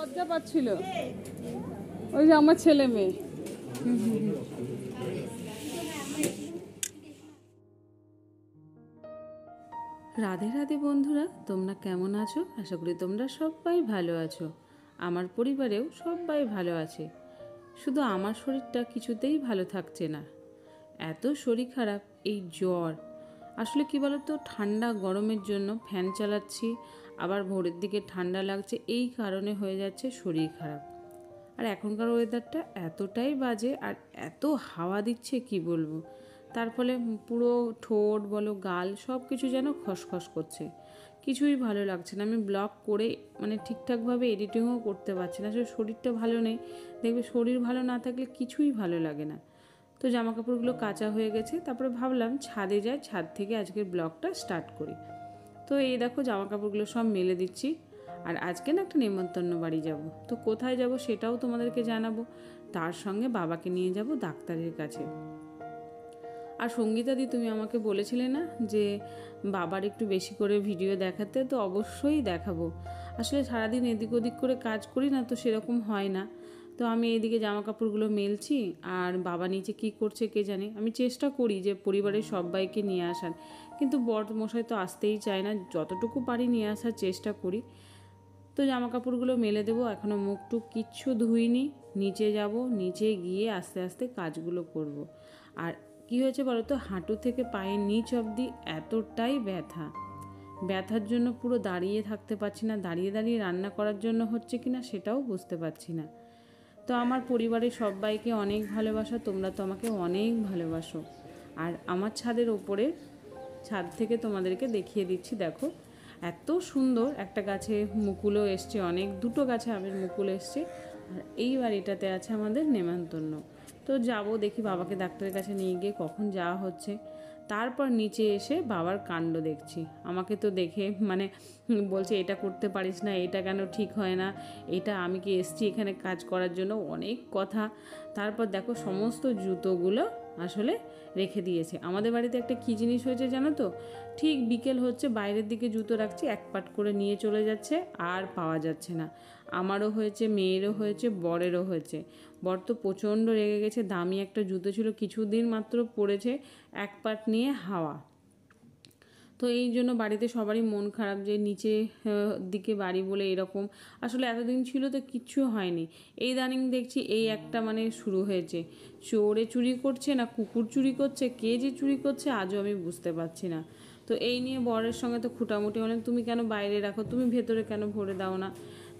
লজ্জা পাচ্ছিল ওই যে আমার ছেলে মেয়ে। রাধে রাধে বন্ধুরা, তোমরা কেমন আছো? আশা করি তোমরা সবাই ভালো আছো। আমার পরিবারেও সবাই ভালো আছে। শুধু আমার শরীরটা কিছুতেই ভালো থাকছে না। এত শরীর খারাপ, এই জ্বর। আসলে কি বলতো, ঠান্ডা গরমের জন্য ফ্যান চালাচ্ছি, আবার ভোরের দিকে ঠান্ডা লাগছে, এই কারণে হয়ে যাচ্ছে শরীর খারাপ। আর এখনকার ওয়েদারটা এতটাই বাজে, আর এত হাওয়া দিচ্ছে কি বলবো। তার ফলে পুরো ঠোঁট বলো, গাল সব কিছু যেন খসখস করছে, কিছুই ভালো লাগছে না। আমি ব্লগ করে মানে ঠিকঠাকভাবে এডিটিংও করতে পারছি না। আসলে শরীরটা ভালো নেই, দেখবে শরীর ভালো না থাকলে কিছুই ভালো লাগে না। তো জামা কাপড়গুলো কাচা হয়ে গেছে, তারপরে ভাবলাম ছাদে যাই, ছাদ থেকে আজকের ব্লগটা স্টার্ট করি। তো এই দেখো জামা কাপড়গুলো সব মেলে দিচ্ছি। আর আজকে না একটা নেমন্তন্ন বাড়ি যাব, তো কোথায় যাব সেটাও তোমাদেরকে জানাবো। তার সঙ্গে বাবাকে নিয়ে যাব ডাক্তারের কাছে। আর সঙ্গীতাদি, তুমি আমাকে বলেছিলে না যে বাবার একটু বেশি করে ভিডিও দেখাতে, তো অবশ্যই দেখাবো। আসলে সারাদিন এদিক ওদিক করে কাজ করি না, তো সেরকম হয় না। তো আমি এইদিকে জামা কাপড়গুলো মেলছি, আর বাবা নিচে কি করছে কে জানে। আমি চেষ্টা করি যে পরিবারের সবাইকে নিয়ে আসার, কিন্তু বড় মশাই তো আসতেই চায় না। যতটুকু পারি নিয়ে আসার চেষ্টা করি। তো জামা কাপড়গুলো মেলে দেবো, এখনও মুখ টুক কিচ্ছু ধুইনি। নিচে যাব, নিচে গিয়ে আস্তে আস্তে কাজগুলো করব। আর কি হয়েছে বলো তো, হাঁটু থেকে পায়ের নিচ অবধি এতটাই ব্যথার জন্য পুরো দাঁড়িয়ে থাকতে পারছি না। দাঁড়িয়ে দাঁড়িয়ে রান্না করার জন্য হচ্ছে কিনা সেটাও বুঝতে পারছি না। তো আমার পরিবারের সবাইকে অনেক ভালোবাসা, তোমরা তো আমাকে অনেক ভালোবাসো। আর আমার ছাদের ওপরে, ছাদ থেকে তোমাদেরকে দেখিয়ে দিচ্ছি, দেখো এত সুন্দর একটা গাছে মুকুলও এসছে, অনেক দুটো গাছে আমের মুকুল এসছে। আর এই বাড়িটাতে আছে আমাদের নেমন্তন্ন। তো যাব, দেখি বাবাকে ডাক্তারের কাছে নিয়ে গিয়ে কখন যাওয়া হচ্ছে। তারপর নিচে এসে বাবার কাণ্ড দেখছি। আমাকে তো দেখে মানে বলছে, এটা করতে পারিস না, এটা কেন ঠিক হয় না, এটা আমি কি এসছি এখানে কাজ করার জন্য, অনেক কথা। তারপর দেখো সমস্ত জুতোগুলো আসলে রেখে দিয়েছে। আমাদের বাড়িতে একটা কী জিনিস হয়েছে জানো তো, ঠিক বিকেল হচ্ছে, বাইরের দিকে জুতো রাখছি, এক পাট করে নিয়ে চলে যাচ্ছে, আর পাওয়া যাচ্ছে না। আমারও হয়েছে, মেয়েরও হয়েছে, বরেরও হয়েছে। বর তো প্রচণ্ড রেগে গেছে। দামি একটা জুতো ছিল, কিছুদিন মাত্র পরেছে, এক পাট নিয়ে হাওয়া। তো এই জন্য বাড়িতে সবারই মন খারাপ যে নিচে দিকে বাড়ি বলে এরকম। আসলে এতদিন ছিল তো কিচ্ছু হয়নি। এই দানিং দেখছি এই একটা মানে শুরু হয়েছে, চোরে চুরি করছে না কুকুর চুরি করছে, কে যে চুরি করছে আজও আমি বুঝতে পারছি না। তো এই নিয়ে বরের সঙ্গে তো খুঁটামুটি হলেন, তুমি কেন বাইরে রাখো, তুমি ভেতরে কেন ভরে দাও না।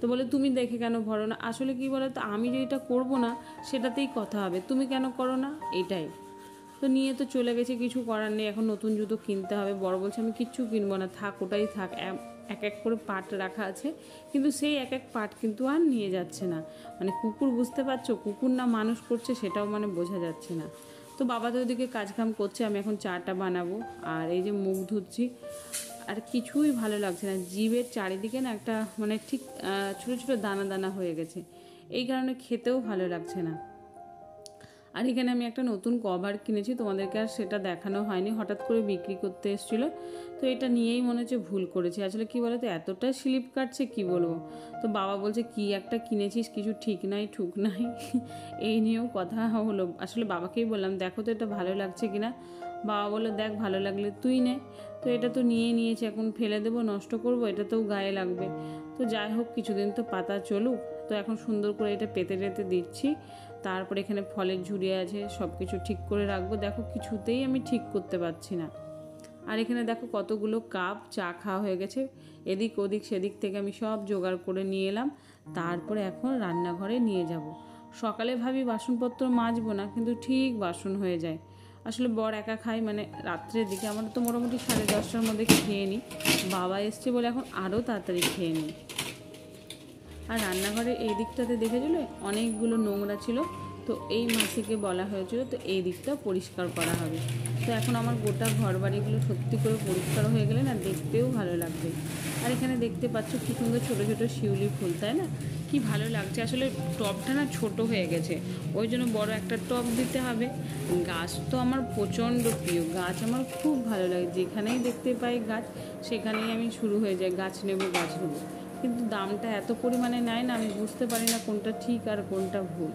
তো বলে তুমি দেখে কেন ভরো না। আসলে কি বলো তো, আমি যেটা করবো না সেটাতেই কথা হবে, তুমি কেন করো না, এটাই। তো নিয়ে তো চলে গেছে, কিছু করার নেই। এখন নতুন জুতো কিনতে হবে। বড় বলছে আমি কিচ্ছু কিনবো না, থাক ওটাই থাক। এক এক করে পাট রাখা আছে, কিন্তু সেই এক এক পাট কিন্তু আর নিয়ে যাচ্ছে না। মানে কুকুর, বুঝতে পারছো, কুকুর না মানুষ করছে সেটাও মানে বোঝা যাচ্ছে না। তো বাবা তো ওদিকে কাজকাম করছে, আমি এখন চাটা বানাবো। আর এই যে মুখ ধুচ্ছি, আর কিছুই ভালো লাগছে না। জিভের চারিদিকে না একটা মানে ঠিক ছোটো ছোটো দানা দানা হয়ে গেছে, এই কারণে খেতেও ভালো লাগছে না। আর এখানে আমি একটা নতুন কভার কিনেছি, তোমাদেরকে আর সেটা দেখানো হয়নি, হঠাৎ করে বিক্রি করতে এসেছিলো। তো এটা নিয়েই মনে হচ্ছে ভুল করেছি। আসলে কি বলো তো, এতটা স্লিপ কাটছে কি বলবো। তো বাবা বলছে কি একটা কিনেছিস, কিছু ঠিক নাই ঠুক নাই। এই নিয়েও কথা হলো। আসলে বাবাকেই বললাম দেখো তো এটা ভালো লাগছে কিনা। বাবা বললো দেখ ভালো লাগলে তুই নে। তো এটা তো নিয়েছি, এখন ফেলে দেবো, নষ্ট করবো, এটা তো গায়ে লাগবে। তো যাই হোক, কিছুদিন তো পাতা চলুক। তো এখন সুন্দর করে এটা পেতে টেতে দিচ্ছি। তারপর এখানে ফলের ঝুড়ি আছে, সব কিছু ঠিক করে রাখবো। দেখো কিছুতেই আমি ঠিক করতে পারছি না। আর এখানে দেখো কতগুলো কাপ চা খাওয়া হয়ে গেছে। এদিক ওদিক সেদিক থেকে আমি সব জোগাড় করে নিয়ে এলাম। তারপরে এখন রান্নাঘরে নিয়ে যাব। সকালে ভাবি বাসনপত্র মাজবো না, কিন্তু ঠিক বাসন হয়ে যায়। আসলে বর একা খায়, মানে রাত্রের দিকে। আমরা তো মোটামুটি 10:30টার মধ্যে খেয়ে নিই। বাবা এসছে বলে এখন আরও তাড়াতাড়ি খেয়ে নিই। আর রান্নাঘরের এই দিকটাতে দেখেছিল অনেকগুলো নোংরা ছিল, তো এই মাসিকে বলা হয়েছিল তো এই দিকটা পরিষ্কার করা হবে। তো এখন আমার গোটা ঘর বাড়িগুলো সত্যি করে পরিষ্কার হয়ে গেলে না দেখতেও ভালো লাগবে। আর এখানে দেখতে পাচ্ছ কী সুন্দর ছোটো ছোটো শিউলি ফুল, তাই না, কি ভালো লাগছে। আসলে টবটা না ছোট হয়ে গেছে, ওই জন্য বড় একটা টব দিতে হবে। গাছ তো আমার প্রচণ্ড প্রিয়, গাছ আমার খুব ভালো লাগে। যেখানেই দেখতে পাই গাছ, সেখানেই আমি শুরু হয়ে যাই গাছ নেবো গাছ নেবো। কিন্তু দামটা এত পরিমাণে নেয় না, আমি বুঝতে পারি না কোনটা ঠিক আর কোনটা ভুল।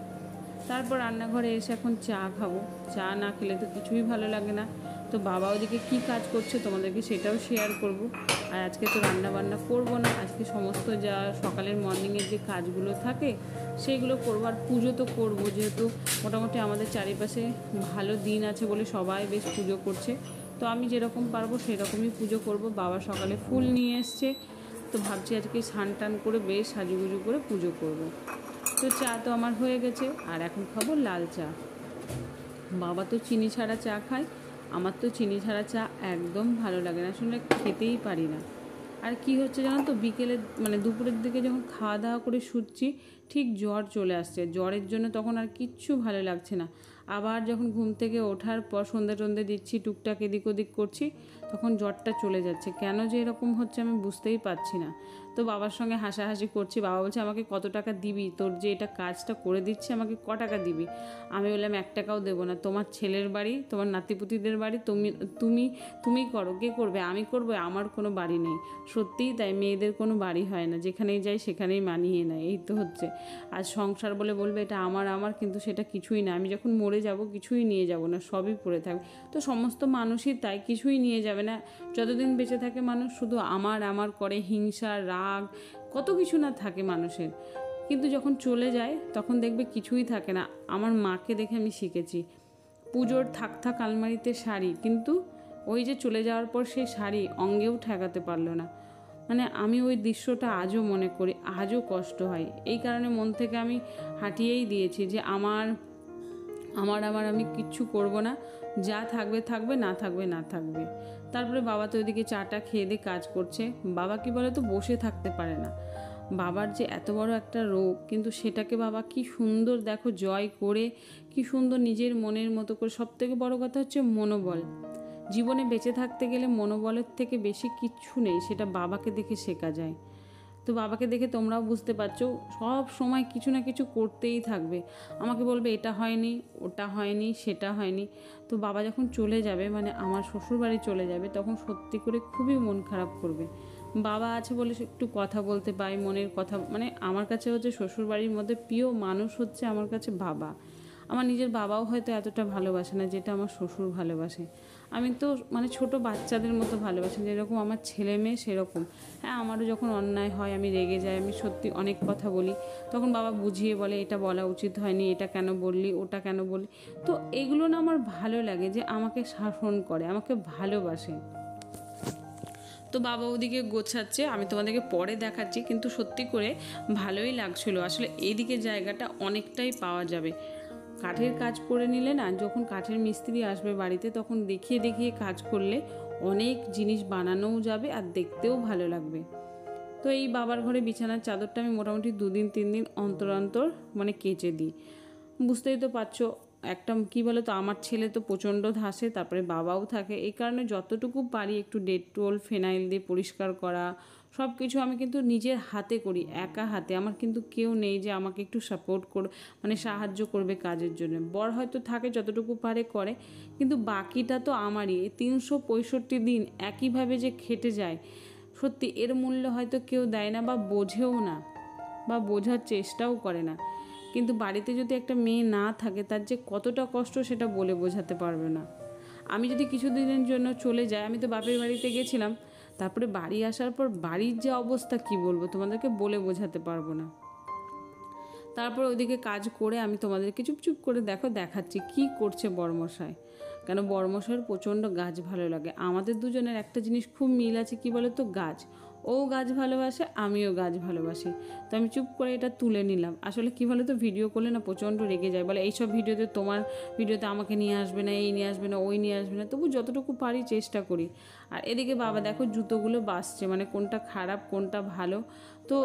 তারপর রান্নাঘরে এসে এখন চা খাবো, চা না খেলে তো কিছুই ভালো লাগে না। তো বাবা ওদিকে কী কাজ করছে তোমাদেরকে সেটাও শেয়ার করব। আর আজকে তো রান্না বান্না করবো না, আজকে সমস্ত যা সকালের মর্নিংয়ের যে কাজগুলো থাকে সেইগুলো করবো। আর পুজো তো করবো, যেহেতু মোটামুটি আমাদের চারিপাশে ভালো দিন আছে বলে সবাই বেশ পুজো করছে। তো আমি যেরকম পারবো সেরকমই পুজো করব। বাবা সকালে ফুল নিয়ে এসছে, তো ভাবছি আজকে স্নান টান করে বেশ সাজুগুজু করে পুজো করব। তো চা তো আমার হয়ে গেছে, আর এখন খাবো লাল চা। বাবা তো চিনি ছাড়া চা খায়, আমার তো চিনি ছাড়া চা একদম ভালো লাগে না, আসলে খেতেই পারি না। আর কি হচ্ছে জানো তো, বিকেলে মানে দুপুরের দিকে যখন খাওয়া দাওয়া করে শুচ্ছি ঠিক জ্বর চলে আসছে। জ্বরের জন্য তখন আর কিচ্ছু ভালো লাগছে না। আবার যখন ঘুম থেকে ওঠার পর সন্ধ্যে টন্ধে দিচ্ছি, টুকটাক এদিক ওদিক করছি, তখন জ্বরটা চলে যাচ্ছে। কেন যে এরকম হচ্ছে আমি বুঝতেই পারছি না। তো বাবার সঙ্গে হাসাহাসি করছি। বাবা বলছে, আমাকে কত টাকা দিবি, তোর যে এটা কাজটা করে দিচ্ছে আমাকে ক টাকা দিবি? আমি বললাম 1 টাকাও দেবো না, তোমার ছেলের বাড়ি, তোমার নাতিপুতিদের বাড়ি, তুমি করো, কে করবে? আমি করবো, আমার কোনো বাড়ি নেই। সত্যিই তাই, মেয়েদের কোনো বাড়ি হয় না, যেখানেই যাই সেখানেই মানিয়ে নেয়, এই তো হচ্ছে। আর সংসার বলে বলবে এটা আমার, কিন্তু সেটা কিছুই না। আমি যখন মরে যাব কিছুই নিয়ে যাব না, সবই পড়ে থাকবে। তো সমস্ত মানুষই তাই, কিছুই নিয়ে যাবে না। যতদিন বেঁচে থাকে মানুষ শুধু আমার করে, হিংসা, রাগ, কত কিছু না থাকে মানুষের। কিন্তু যখন চলে যায় তখন দেখবে কিছুই থাকে না। আমার মাকে দেখে আমি শিখেছি, পুজোর থাক আলমারিতে শাড়ি, কিন্তু ওই যে চলে যাওয়ার পর সেই শাড়ি অঙ্গেও ঠেকাতে পারলো না। মানে আমি ওই দৃশ্যটা আজও মনে করি, আজও কষ্ট হয়। এই কারণে মন থেকে আমি হাঁটিয়েই দিয়েছি যে আমি কিচ্ছু করব না, যা থাকবে থাকবে, না থাকবে না থাকবে। তারপরে বাবা তো ওইদিকে চাটা খেয়ে দিয়ে কাজ করছে। বাবা কি বলে তো, বসে থাকতে পারে না। বাবার যে এত বড় একটা রোগ, কিন্তু সেটাকে বাবা কি সুন্দর দেখো জয় করে, কি সুন্দর নিজের মনের মতো করে। সব থেকে বড় কথা হচ্ছে মনোবল। জীবনে বেঁচে থাকতে গেলে মনোবলের থেকে বেশি কিচ্ছু নেই, সেটা বাবাকে দেখে শেখা যায়। তো বাবাকে দেখে তোমরাও বুঝতে পারছো, সব সময় কিছু না কিছু করতেই থাকবে। আমাকে বলবে এটা হয়নি, ওটা হয়নি, সেটা হয়নি। তো বাবা যখন চলে যাবে, মানে আমার শ্বশুরবাড়ি চলে যাবে, তখন সত্যি করে খুবই মন খারাপ করবে। বাবা আছে বলে একটু কথা বলতে পাই, মনের কথা। মানে আমার কাছে হচ্ছে শ্বশুরবাড়ির মধ্যে প্রিয় মানুষ হচ্ছে আমার কাছে বাবা। আমার নিজের বাবাও হয়তো এতটা ভালোবাসে না যেটা আমার শ্বশুর ভালোবাসে। আমি তো মানে ছোট বাচ্চাদের মতো ভালোবাসি, যেরকম আমার ছেলে মেয়ে সেরকম। হ্যাঁ, আমারও যখন অন্যায় হয় আমি রেগে যাই, আমি সত্যি অনেক কথা বলি, তখন বাবা বুঝিয়ে বলে এটা বলা উচিত হয়নি, এটা কেন বললি, ওটা কেন বললি। তো এগুলো না আমার ভালো লাগে, যে আমাকে শাসন করে, আমাকে ভালোবাসে। তো বাবা ওদিকে গোছাচ্ছে, আমি তোমাদেরকে পরে দেখাচ্ছি, কিন্তু সত্যি করে ভালোই লাগছিল। আসলে এইদিকে জায়গাটা অনেকটাই পাওয়া যাবে। কাঠের কাজ করে নিলে না, যখন কাঠের মিস্ত্রি আসবে বাড়িতে, তখন দেখিয়ে দেখিয়ে কাজ করলে অনেক জিনিস বানানোও যাবে আর দেখতেও ভালো লাগবে। তো এই বাবার ঘরে বিছানার চাদরটা আমি মোটামুটি 2 দিন 3 দিন অন্তর অন্তর মানে কেচে দিই। বুঝতেই তো পারছো, একটা কী বলো তো, আমার ছেলে তো প্রচণ্ড ধাসে, তারপরে বাবাও থাকে, এই কারণে যতটুকু পারি একটু ডেটল ফেনাইল দিয়ে পরিষ্কার করা, সব কিছু আমি কিন্তু নিজের হাতে করি, একা হাতে। আমার কিন্তু কেউ নেই যে আমাকে একটু সাপোর্ট মানে সাহায্য করবে কাজের জন্য। বর হয়তো থাকে, যতটুকু পারে করে, কিন্তু বাকিটা তো আমারই। 365 দিন একইভাবে যে খেটে যায়, সত্যি এর মূল্য হয়তো কেউ দেয় না বা বোঝেও না, বা বোঝার চেষ্টাও করে না। কিন্তু বাড়িতে যদি একটা মেয়ে না থাকে, তার যে কতটা কষ্ট সেটা বলে বোঝাতে পারবে না। আমি যদি কিছু দিনের জন্য চলে যাই, আমি তো বাপের বাড়িতে গেছিলাম, তারপরে বাড়ি আসার পর বাড়ির যে অবস্থা কি বলবো তোমাদেরকে, বলে বোঝাতে পারবো না। তারপর ওইদিকে কাজ করে আমি তোমাদেরকে চুপচুপ করে দেখাচ্ছি কি করছে বড়মশাই। কেন বড়মশাইয়ের প্রচণ্ড গাছ ভালো লাগে। আমাদের দুজনের একটা জিনিস খুব মিল আছে, কি বলে তো, গাছ। ও গাছ ভালোবাসে, আমিও গাছ ভালোবাসি। তো আমি চুপ করে এটা তুলে নিলাম। আসলে কি বলে তো, ভিডিও করলে না প্রচণ্ড রেগে যায়, বলে এইসব ভিডিওতে, তোমার ভিডিওতে আমাকে নিয়ে আসবে না, এই নিয়ে আসবে না, ওই নিয়ে আসবে না। তবু যতটুকু পারি চেষ্টা করি। আর এদিকে বাবা দেখো জুতোগুলো বাছছে, মানে কোনটা খারাপ কোনটা ভালো। তো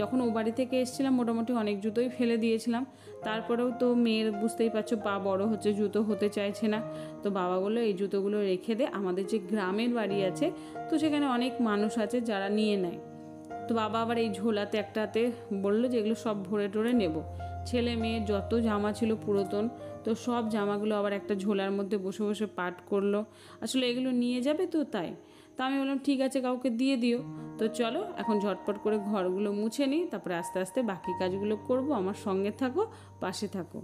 যখন ও বাড়ি থেকে এসেছিলাম মোটামুটি অনেক জুতোই ফেলে দিয়েছিলাম। তারপরেও তো মেয়ের বুঝতেই পারছো পা বড় হচ্ছে, জুতো হতে চাইছে না। তো বাবা বললো এই জুতোগুলো রেখে দে, আমাদের যে গ্রামের বাড়ি আছে তো সেখানে অনেক মানুষ আছে যারা নিয়ে নেয়। তো বাবা আবার এই ঝোলাতে একটাতে বললো যে এগুলো সব ভরে টরে নেব। ছেলে মেয়ে যত জামা ছিল পুরাতন, তো সব জামাগুলো আবার একটা ঝোলার মধ্যে বসে বসে পাট করলো। আসলে এগুলো নিয়ে যাবে তো তাই। তা আমি বললাম ঠিক আছে, কাউকে দিয়ে দিও। তো চলো এখন ঝটপট করে ঘরগুলো মুছে নিই, তারপরে আস্তে আস্তে বাকি কাজগুলো করব। আমার সঙ্গে থাকো, পাশে থাকো।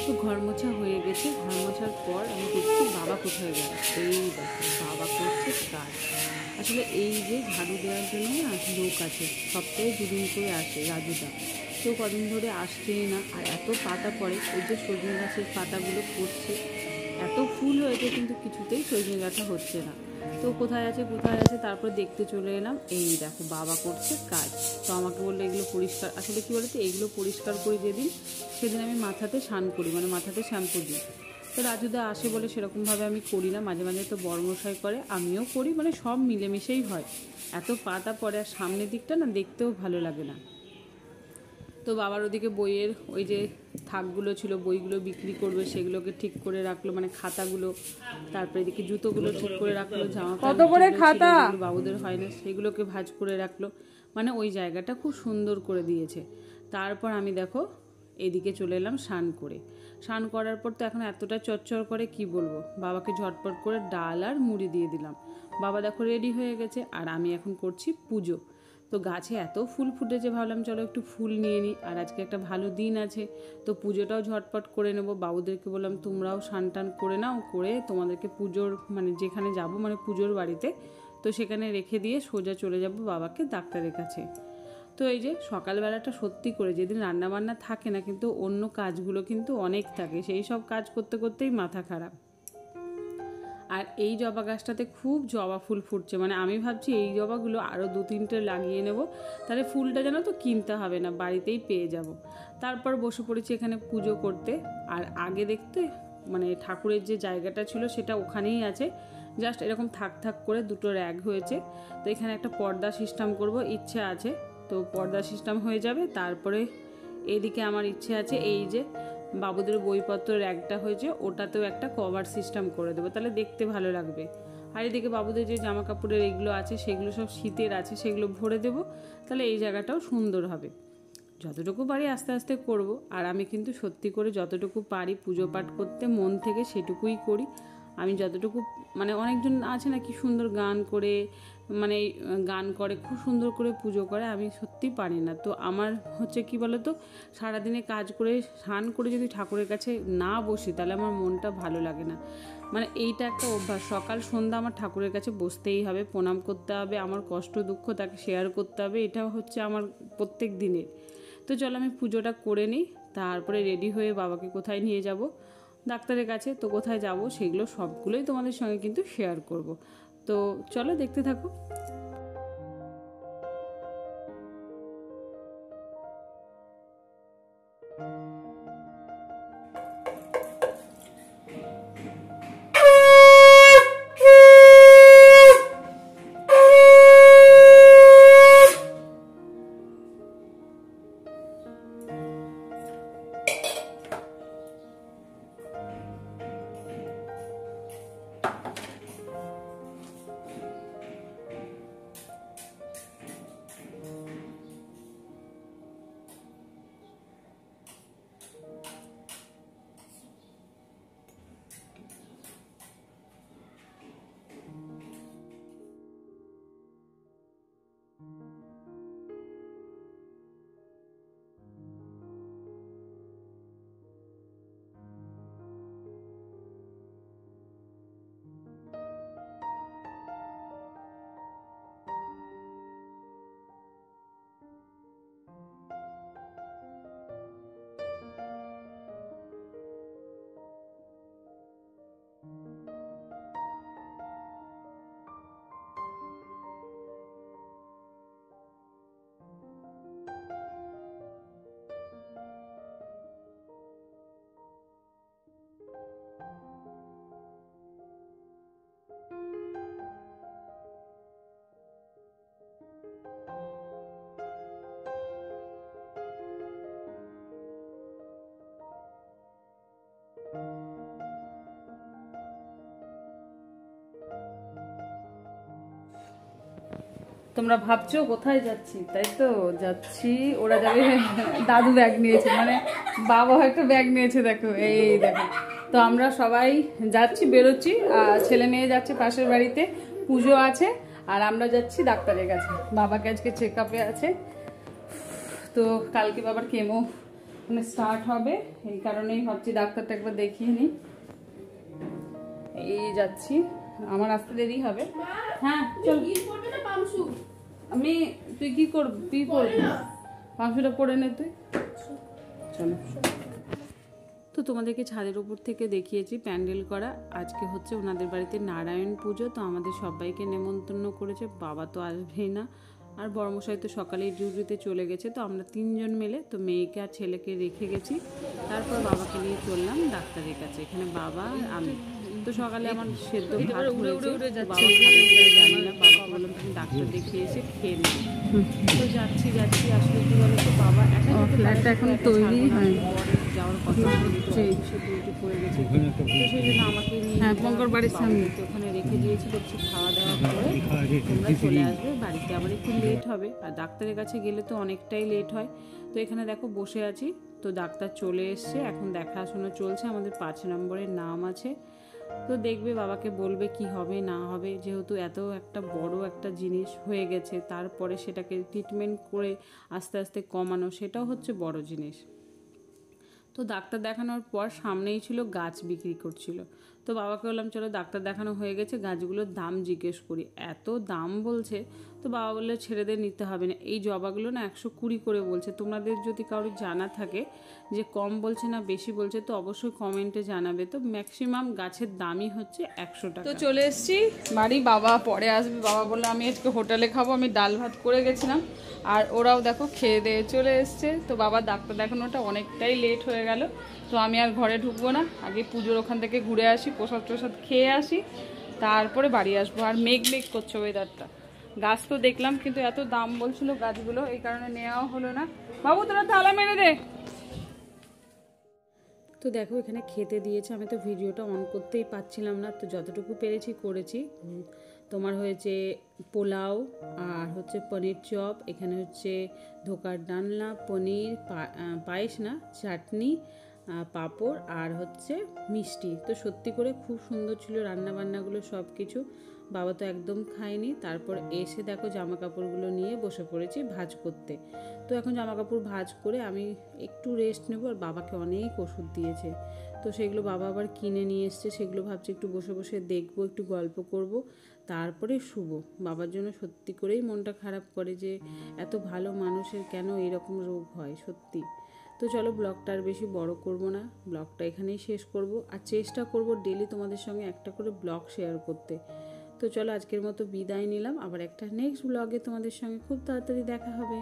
তো ঘর মোছা হয়ে গেছে। ঘর মোছার পর আমি দেখছি বাবা কোথায় গেল। এই দেখো বাবা করছে কাজ। আসলে এই যে ঝাড়ু দেওয়ার জন্য না লোক আছে, সপ্তাহে দুদিন করে আসে রাজুদা। তো কদিন ধরে আসছেই না, আর এত পাতা পড়ে। ওই যে সজনে গাছের পাতাগুলো পড়ছে, এত ফুল হয়েছে কিন্তু কিছুতেই সজনে ডাঁটা হচ্ছে না। তো কোথায় আছে কোথায় আছে, তারপর দেখতে চলে এলাম। এই দেখো বাবা করছে কাজ। তো আমাকে বললো এগুলো পরিষ্কার, আসলে কী বলতো, এগুলো পরিষ্কার করি যেদিন, সেদিন আমি মাথাতে স্নান করি, মানে মাথাতে শ্যাম্পু দিই। তো রাজুদা আসে বলে সেরকমভাবে আমি করি না, মাঝে মাঝে তো বড়মশাই করে, আমিও করি, মানে সব মিলেমিশেই হয়। এত পাতা পড়ে আর সামনের দিকটা না দেখতেও ভালো লাগে না। তো বাবার ওদিকে বইয়ের ওই যে থাকগুলো ছিল, বইগুলো বিক্রি করবে, সেগুলোকে ঠিক করে রাখলো, মানে খাতাগুলো। তারপরে এদিকে জুতোগুলো ঠিক করে রাখলো, জামা কত করে খাতা বাবুদের হয় না সেগুলোকে ভাঁজ করে রাখলো। মানে ওই জায়গাটা খুব সুন্দর করে দিয়েছে। তারপর আমি দেখো এদিকে চলে এলাম স্নান করে। স্নান করার পর তো এখন এতটা চচ্চর করে কি বলবো, বাবাকে ঝটপট করে ডাল আর মুড়ি দিয়ে দিলাম। বাবা দেখো রেডি হয়ে গেছে, আর আমি এখন করছি পুজো। তো গাছে এত ফুল ফুটেছে, ভাবলাম চলো একটু ফুল নিয়ে নিই, আর আজকে একটা ভালো দিন আছে। তো পুজোটাও ঝটপট করে নেব। বাবুদেরকে বললাম তোমরাও স্নান টান করে নাও, করে তোমাদেরকে পুজোর মানে যেখানে যাব, মানে পুজোর বাড়িতে, তো সেখানে রেখে দিয়ে সোজা চলে যাব বাবাকে ডাক্তারের কাছে। তো এই যে সকালবেলাটা সত্যি করে যেদিন রান্নাবান্না থাকে না, কিন্তু অন্য কাজগুলো কিন্তু অনেক থাকে, সেই সব কাজ করতে করতেই মাথা খারাপ। আর এই জবা গাছটাতে খুব জবা ফুল ফুটছে, মানে আমি ভাবছি এই জবাগুলো আরও 2-3টে লাগিয়ে নেব, তাহলে ফুলটা যেন তো কিনতে হবে না, বাড়িতেই পেয়ে যাব। তারপর বসে পড়েছি এখানে পুজো করতে। আর আগে দেখতে মানে ঠাকুরের যে জায়গাটা ছিল সেটা ওখানেই আছে, জাস্ট এরকম থাক থাক করে দুটো র্যাক হয়েছে। তো এখানে একটা পর্দা সিস্টেম করব ইচ্ছে আছে, তো পর্দা সিস্টেম হয়ে যাবে। তারপরে এদিকে আমার ইচ্ছে আছে এই যে বাবুদের বইপত্র র্যাকটা হয়েছে, ওটাতেও একটা কভার সিস্টেম করে দেবো, তাহলে দেখতে ভালো লাগবে। আর এদিকে বাবুদের যে জামা কাপড়ের এগুলো আছে, সেগুলো সব শীতের আছে, সেগুলো ভরে দেবো, তাহলে এই জায়গাটাও সুন্দর হবে। যতটুকু পারি আস্তে আস্তে করব। আর আমি কিন্তু সত্যি করে যতটুকু পারি পুজো পাঠ করতে মন থেকে সেটুকুই করি। আমি যতটুকু মানে অনেকজন আছে না কি সুন্দর গান করে, মানে গান করে খুব সুন্দর করে পুজো করে, আমি সত্যি পারি না। তো আমার হচ্ছে কি বলতো, সারাদিনে কাজ করে স্নান করে যদি ঠাকুরের কাছে না বসি, তাহলে আমার মনটা ভালো লাগে না। মানে এইটা একটা অভ্যাস, সকাল সন্ধ্যা আমার ঠাকুরের কাছে বসতেই হবে, প্রণাম করতে হবে, আমার কষ্ট দুঃখ তাকে শেয়ার করতে হবে, এটা হচ্ছে আমার প্রত্যেক দিনের। তো চলো আমি পুজোটা করে নিই, তারপরে রেডি হয়ে বাবাকে কোথায় নিয়ে যাব, ডাক্তারের কাছে। তো কোথায় যাব সেগুলো সবগুলোই তোমাদের সঙ্গে কিন্তু শেয়ার করব। তো চলো দেখতে থাকো। তোমরা ভাবছো কোথায় যাচ্ছি, তাই তো যাচ্ছি, ওরা যাবে, দাদু ব্যাগ নিয়েছে, মানে বাবা একটা ব্যাগ নিয়েছে, দেখো এই দেখো। তো আমরা সবাই যাচ্ছি, বেরোচ্ছি, আর ছেলে মেয়ে যাচ্ছে পাশের বাড়িতে, পুজো আছে, আর আমরা যাচ্ছি ডাক্তারের কাছে। বাবাকে আজকে চেক আপে আছে, তো কালকে বাবার কেমো মানে স্টার্ট হবে, এই কারণেই ভাবছি ডাক্তারটা একবার দেখিয়ে নিই। এই যাচ্ছি, আমার আসতে দেরি হবে। হ্যাঁ চল, আমি তুই কি করবি, তুই পড়বি, পাঁচশোটা পড়ে নে তুই, চলো। তো তোমাদেরকে ছাদের উপর থেকে দেখিয়েছি প্যান্ডেল করা। আজকে হচ্ছে ওনাদের বাড়িতে নারায়ণ পুজো, তো আমাদের সবাইকে নেমন্তন্ন করেছে। বাবা তো আসবেই না, আর বড়মশাই তো সকালেই ডিউটিতে চলে গেছে। তো আমরা তিনজন মিলে, তো মেয়েকে আর ছেলেকে রেখে গেছি, তারপর বাবাকে নিয়ে চললাম ডাক্তারের কাছে। এখানে বাবা আর আমি। তো সকালে আমার সেদ্ধ ভাত হয়েছে, বাবা খাবে কিনা জানি না, বাবাকে বললাম তুমি ডাক্তার দেখিয়ে এসে খেয়ে নিই। তো যাচ্ছি আসলে কি বলতো, বাবা ফ্ল্যাটটা এখন তৈরি হয়, যাওয়ার কথা সে ডিউটি পড়ে গেছে, তো সেই জন্য আমাকে নিয়ে পঙ্কর বাড়ির সামনে ওখানে রেখে দিয়েছি। বলছি খাওয়া দাওয়া করে তোমরা চলে আসবে বাড়িতে, আবার একটু লেট হবে, আর ডাক্তারের কাছে গেলে তো অনেকটাই লেট হয়। তো এখানে দেখো বসে আছি, তো ডাক্তার চলে এসছে, এখন দেখাশোনা চলছে। আমাদের 5 নম্বরের নাম আছে, তো দেখবে বাবাকে বলবে কি হবে না হবে, যেহেতু এত একটা বড় একটা জিনিস হয়ে গেছে, তারপরে সেটাকে ট্রিটমেন্ট করে আস্তে আস্তে কমানো, সেটাও হচ্ছে বড় জিনিস। তো ডাক্তার দেখানোর পর সামনেই ছিল গাছ বিক্রি করছিল, তো বাবাকে বললাম চলো ডাক্তার দেখানো হয়ে গেছে, গাছগুলোর দাম জিজ্ঞেস করি। এত দাম বলছে, তো বাবা বললে ছেড়ে দিয়ে নিতে হবে না। এই জবাগুলো না 120 করে বলছে। তোমাদের যদি কারোর জানা থাকে যে কম বলছে না বেশি বলছে, তো অবশ্যই কমেন্টে জানাবে। তো ম্যাক্সিমাম গাছের দামই হচ্ছে 100 টাকা। তো চলে এসেছি বাড়ি, বাবা পরে আসবে। বাবা বললো আমি আজকে হোটেলে খাবো, আমি ডাল ভাত করে গেছিলাম, আর ওরাও দেখো খেয়ে দিয়ে চলে এসছে। তো বাবা ডাক্তার দেখানোটা অনেকটাই লেট হয়ে গেল, তো আমি আর ঘরে ঢুকবো না, আগে পুজোর ওখান থেকে ঘুরে আসি, প্রসাদ টসাদ খেয়ে আসি, তারপরে বাড়ি আসবো। আর মেঘ মেঘ করছে ওয়েদারটা। গাছ তো দেখলাম, কিন্তু এত দাম বলছিল গাছগুলো, এই কারণে নেওয়াও হলো না। বাবু তোরা তালা মেরে দে। তো দেখো এখানে খেতে দিয়েছে, আমি তো ভিডিওটা অন করতেই পাচ্ছিলাম না, তো যতটুকু পেরেছি করেছি। তোমার হয়েছে পোলাও, আর হচ্ছে পনির চপ, এখানে হচ্ছে ধোকার ডালনা, পনির, পায়েস না, চাটনি, পাঁপড়, আর হচ্ছে মিষ্টি। তো সত্যি করে খুব সুন্দর ছিল রান্নাবান্নাগুলো সব কিছু। বাবা তো একদম খায়নি। তারপর এসে দেখো জামা কাপড়গুলো নিয়ে বসে পড়েছি ভাঁজ করতে। তো এখন জামা কাপড় ভাঁজ করে আমি একটু রেস্ট নেবো, আর বাবাকে অনেক ওষুধ দিয়েছে, তো সেগুলো বাবা আবার কিনে নিয়ে এসছে, সেগুলো ভাবছি একটু বসে বসে দেখবো, একটু গল্প করব, তারপরে শুবো। বাবার জন্য সত্যি করেই মনটা খারাপ করে যে এত ভালো মানুষের কেন এরকম রোগ হয় সত্যি। তো চলো ব্লগটা আর বেশি বড় করব না, ব্লগটা এখানেই শেষ করব, আর চেষ্টা করব ডেলি তোমাদের সঙ্গে একটা করে ব্লগ শেয়ার করতে। তো চলো আজকের মতো বিদায় নিলাম, আবার একটা নেক্সট ব্লগে তোমাদের সঙ্গে খুব তাড়াতাড়ি দেখা হবে।